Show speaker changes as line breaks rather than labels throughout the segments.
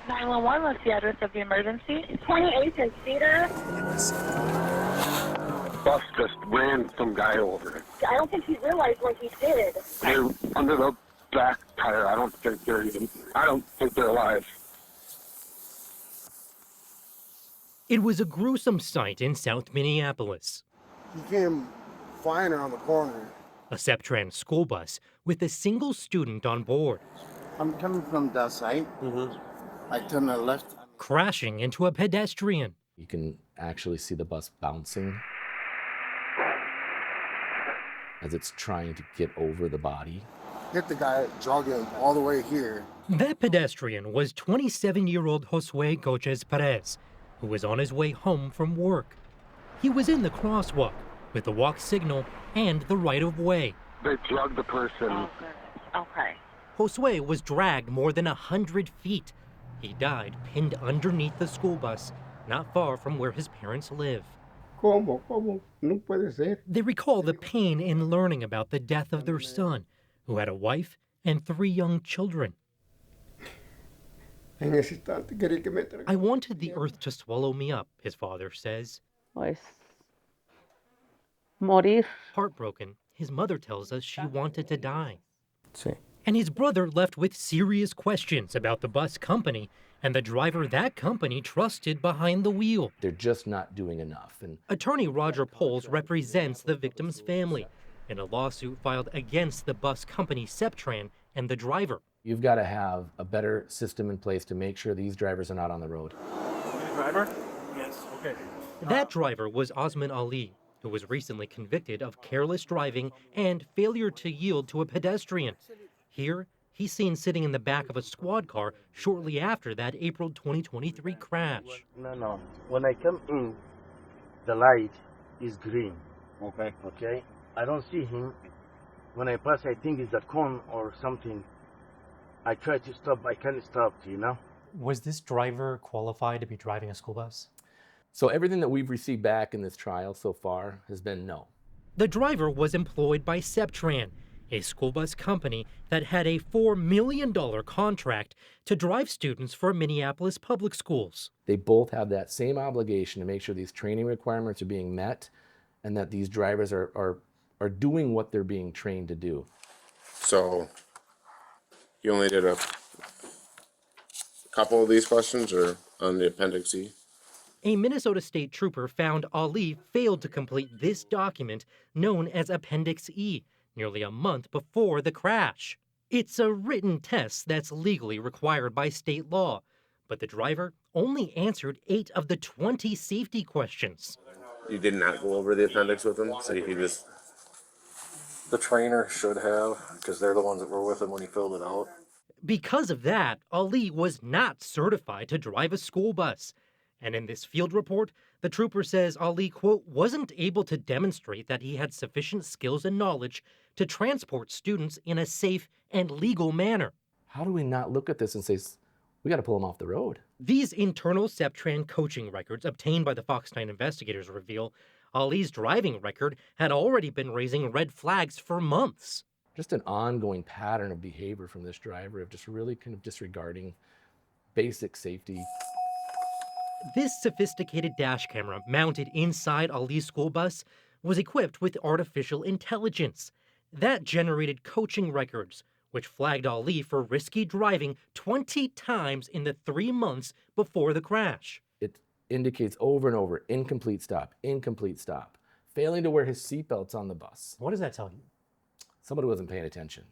911, what's the address of the emergency?
28th and Cedar.
Bus just ran some guy over.
I don't think he realized what he did.
They're under the back tire. I don't think they're alive.
It was a gruesome sight in South Minneapolis.
He came flying around the corner.
A Septran school bus with a single student on board.
I'm coming from that side. I turn left.
Crashing into a pedestrian.
You can actually see the bus bouncing as it's trying to get over the body.
Hit the guy jogging all the way here.
That pedestrian was 27-year-old Josue Coches Perez, who was on his way home from work. He was in the crosswalk with the walk signal and the right-of-way.
They drugged the person.
Oh, goodness. Okay.
Josue was dragged more than 100 feet. He died pinned underneath the school bus, not far from where his parents live.
¿Cómo? No puede ser.
They recall the pain in learning about the death of their son, who had a wife and 3 young children. I wanted the earth to swallow me up, his father says.
Pues, morir.
Heartbroken, his mother tells us she wanted to die.
Sí.
And his brother left with serious questions about the bus company and the driver that company trusted behind the wheel.
They're just not doing enough. And
Attorney Roger Poles represents the victim's family in a lawsuit filed against the bus company Septran and the driver.
you've got to have a better system in place to make sure these drivers are not on the road.
Driver? Yes, okay.
That driver was Osman Ali, who was recently convicted of careless driving and failure to yield to a pedestrian. Here, he's seen sitting in the back of a squad car shortly after that April 2023 crash.
No. When I come in, the light is green. Okay? I don't see him. When I pass, I think it's a cone or something. I try to stop, I can't stop,
Was this driver qualified to be driving a school bus?
So everything that we've received back in this trial so far has been no.
The driver was employed by Septran, a school bus company that had a $4 million contract to drive students for Minneapolis public schools.
They both have that same obligation to make sure these training requirements are being met and that these drivers are doing what they're being trained to do.
So you only did a couple of these questions or on the Appendix E?
A Minnesota State trooper found Ali failed to complete this document known as Appendix E nearly a month before the crash. It's a written test that's legally required by state law, but the driver only answered 8 of the 20 safety questions.
You did not go over the appendix with him, so you just...
The trainer should have, because they're the ones that were with him when he filled it out.
Because of that, Ali was not certified to drive a school bus. And in this field report, the trooper says Ali, quote, wasn't able to demonstrate that he had sufficient skills and knowledge to transport students in a safe and legal manner.
How do we not look at this and say, we got to pull them off the road?
These internal Septran coaching records obtained by the Fox 9 investigators reveal Ali's driving record had already been raising red flags for months.
Just an ongoing pattern of behavior from this driver of just really kind of disregarding basic safety.
This sophisticated dash camera mounted inside Ali's school bus was equipped with artificial intelligence. That generated coaching records, which flagged Ali for risky driving 20 times in the 3 months before the crash.
It indicates over and over, incomplete stop, failing to wear his seatbelts on the bus.
What does that tell you?
Somebody wasn't paying attention.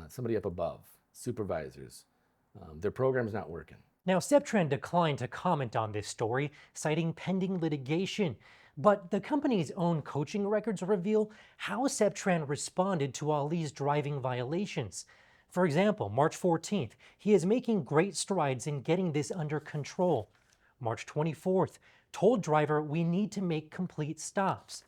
Somebody up above, supervisors. Their program's not working.
Now, Septran declined to comment on this story, citing pending litigation. But the company's own coaching records reveal how Septran responded to Ali's driving violations. For example, March 14th, he is making great strides in getting this under control. March 24th, told driver we need to make complete stops.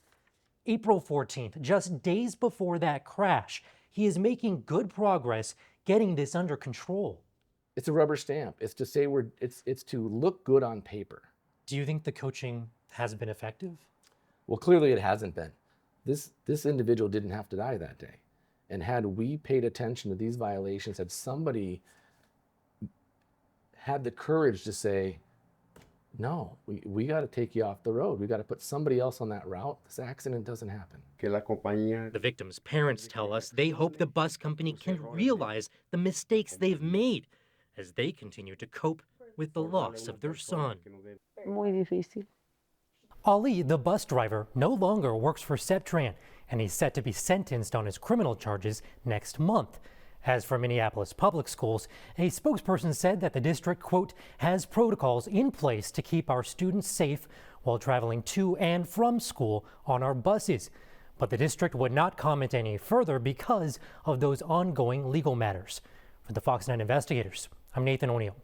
April 14th, just days before that crash, he is making good progress getting this under control.
It's a rubber stamp. It's to say it's to look good on paper.
Do you think the coaching has been effective?
Well, clearly it hasn't been. This individual didn't have to die that day. And had we paid attention to these violations, had somebody had the courage to say, no, we got to take you off the road. We got to put somebody else on that route. This accident doesn't happen.
The victims' parents tell us they hope the bus company can realize the mistakes they've made as they continue to cope with the loss of their son.
Muy difícil.
Ali, the bus driver, no longer works for Septran, and he's set to be sentenced on his criminal charges next month. As for Minneapolis Public Schools, a spokesperson said that the district, quote, has protocols in place to keep our students safe while traveling to and from school on our buses. But the district would not comment any further because of those ongoing legal matters. For the Fox 9 investigators, I'm Nathan O'Neill.